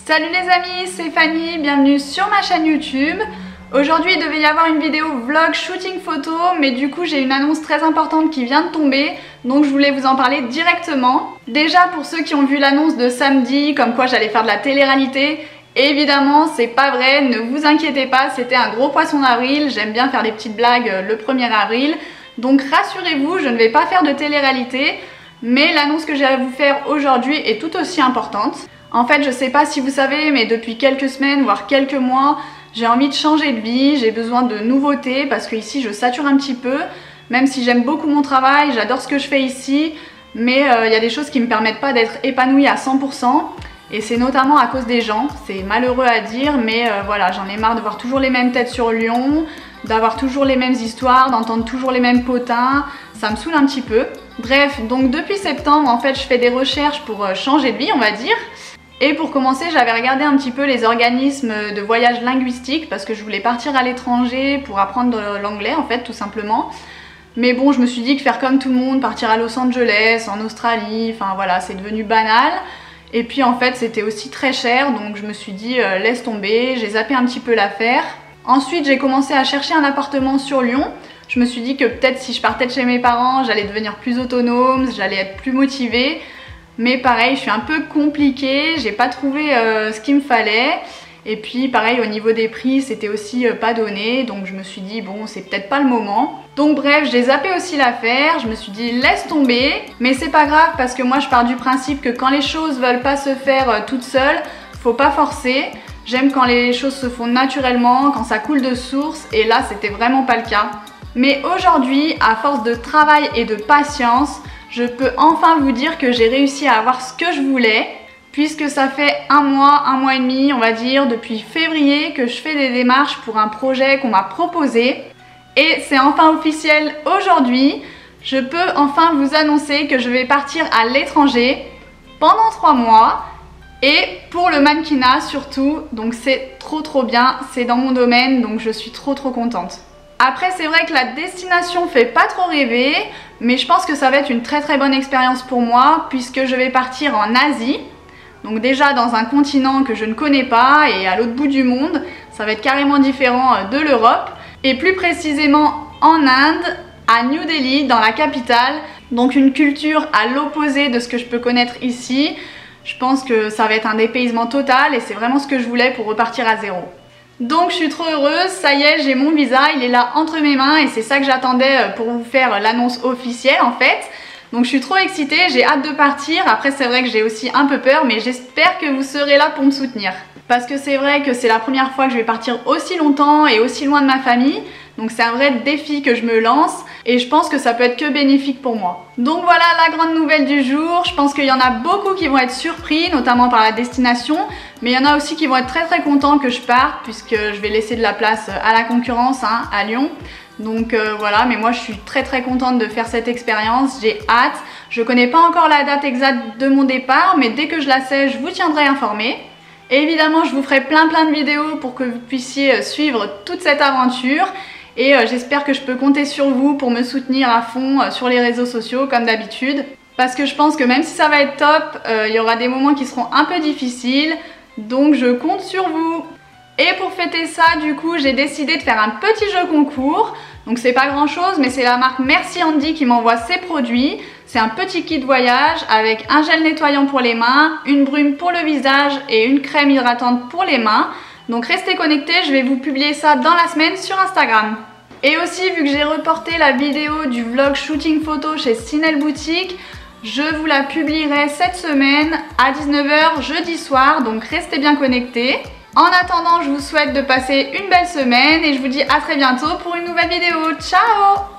Salut les amis, c'est Fanny, bienvenue sur ma chaîne YouTube. Aujourd'hui il devait y avoir une vidéo vlog shooting photo, mais du coup j'ai une annonce très importante qui vient de tomber, donc je voulais vous en parler directement. Déjà pour ceux qui ont vu l'annonce de samedi, comme quoi j'allais faire de la télé-réalité, évidemment c'est pas vrai, ne vous inquiétez pas, c'était un gros poisson d'avril, j'aime bien faire des petites blagues le 1er avril. Donc rassurez-vous, je ne vais pas faire de télé-réalité, mais l'annonce que j'ai à vous faire aujourd'hui est tout aussi importante. En fait, je sais pas si vous savez, mais depuis quelques semaines, voire quelques mois, j'ai envie de changer de vie, j'ai besoin de nouveautés parce que ici je sature un petit peu. Même si j'aime beaucoup mon travail, j'adore ce que je fais ici, mais il y a des choses qui me permettent pas d'être épanouie à 100%. Et c'est notamment à cause des gens, c'est malheureux à dire, mais voilà, j'en ai marre de voir toujours les mêmes têtes sur Lyon, d'avoir toujours les mêmes histoires, d'entendre toujours les mêmes potins, ça me saoule un petit peu. Bref, donc depuis septembre, en fait, je fais des recherches pour changer de vie, on va dire. Et pour commencer, j'avais regardé un petit peu les organismes de voyage linguistique parce que je voulais partir à l'étranger pour apprendre l'anglais en fait, tout simplement. Mais bon, je me suis dit que faire comme tout le monde, partir à Los Angeles, en Australie, enfin voilà, c'est devenu banal. Et puis en fait, c'était aussi très cher, donc je me suis dit laisse tomber, j'ai zappé un petit peu l'affaire. Ensuite, j'ai commencé à chercher un appartement sur Lyon. Je me suis dit que peut-être si je partais de chez mes parents, j'allais devenir plus autonome, j'allais être plus motivée. Mais pareil, je suis un peu compliquée, j'ai pas trouvé ce qu'il me fallait. Et puis pareil, au niveau des prix, c'était aussi pas donné. Donc je me suis dit, bon, c'est peut-être pas le moment. Donc bref, j'ai zappé aussi l'affaire. Je me suis dit, laisse tomber. Mais c'est pas grave parce que moi, je pars du principe que quand les choses veulent pas se faire toutes seules, faut pas forcer. J'aime quand les choses se font naturellement, quand ça coule de source. Et là, c'était vraiment pas le cas. Mais aujourd'hui, à force de travail et de patience, je peux enfin vous dire que j'ai réussi à avoir ce que je voulais, puisque ça fait un mois et demi, on va dire, depuis février que je fais des démarches pour un projet qu'on m'a proposé. Et c'est enfin officiel aujourd'hui, je peux enfin vous annoncer que je vais partir à l'étranger pendant 3 mois, et pour le mannequinat surtout, donc c'est trop bien, c'est dans mon domaine, donc je suis trop contente. Après c'est vrai que la destination fait pas trop rêver, mais je pense que ça va être une très bonne expérience pour moi puisque je vais partir en Asie. Donc déjà dans un continent que je ne connais pas et à l'autre bout du monde, ça va être carrément différent de l'Europe. Et plus précisément en Inde, à New Delhi, dans la capitale. Donc une culture à l'opposé de ce que je peux connaître ici. Je pense que ça va être un dépaysement total et c'est vraiment ce que je voulais pour repartir à zéro. Donc je suis trop heureuse, ça y est, j'ai mon visa, il est là entre mes mains et c'est ça que j'attendais pour vous faire l'annonce officielle en fait. Donc je suis trop excitée, j'ai hâte de partir. Après c'est vrai que j'ai aussi un peu peur, mais j'espère que vous serez là pour me soutenir. Parce que c'est vrai que c'est la première fois que je vais partir aussi longtemps et aussi loin de ma famille. Donc c'est un vrai défi que je me lance et je pense que ça peut être que bénéfique pour moi. Donc voilà la grande nouvelle du jour. Je pense qu'il y en a beaucoup qui vont être surpris, notamment par la destination. Mais il y en a aussi qui vont être très contents que je parte puisque je vais laisser de la place à la concurrence à Lyon. Donc voilà, mais moi je suis très contente de faire cette expérience, j'ai hâte. Je connais pas encore la date exacte de mon départ, mais dès que je la sais, je vous tiendrai informée. Et évidemment, je vous ferai plein de vidéos pour que vous puissiez suivre toute cette aventure. Et j'espère que je peux compter sur vous pour me soutenir à fond sur les réseaux sociaux comme d'habitude. Parce que je pense que même si ça va être top, il y aura des moments qui seront un peu difficiles. Donc je compte sur vous. Et pour fêter ça, du coup, j'ai décidé de faire un petit jeu concours. Donc c'est pas grand chose, mais c'est la marque Merci Andy qui m'envoie ses produits. C'est un petit kit voyage avec un gel nettoyant pour les mains, une brume pour le visage et une crème hydratante pour les mains. Donc restez connectés, je vais vous publier ça dans la semaine sur Instagram. Et aussi, vu que j'ai reporté la vidéo du vlog shooting photo chez Sinel Boutique, je vous la publierai cette semaine à 19 h jeudi soir, donc restez bien connectés. En attendant, je vous souhaite de passer une belle semaine et je vous dis à très bientôt pour une nouvelle vidéo. Ciao!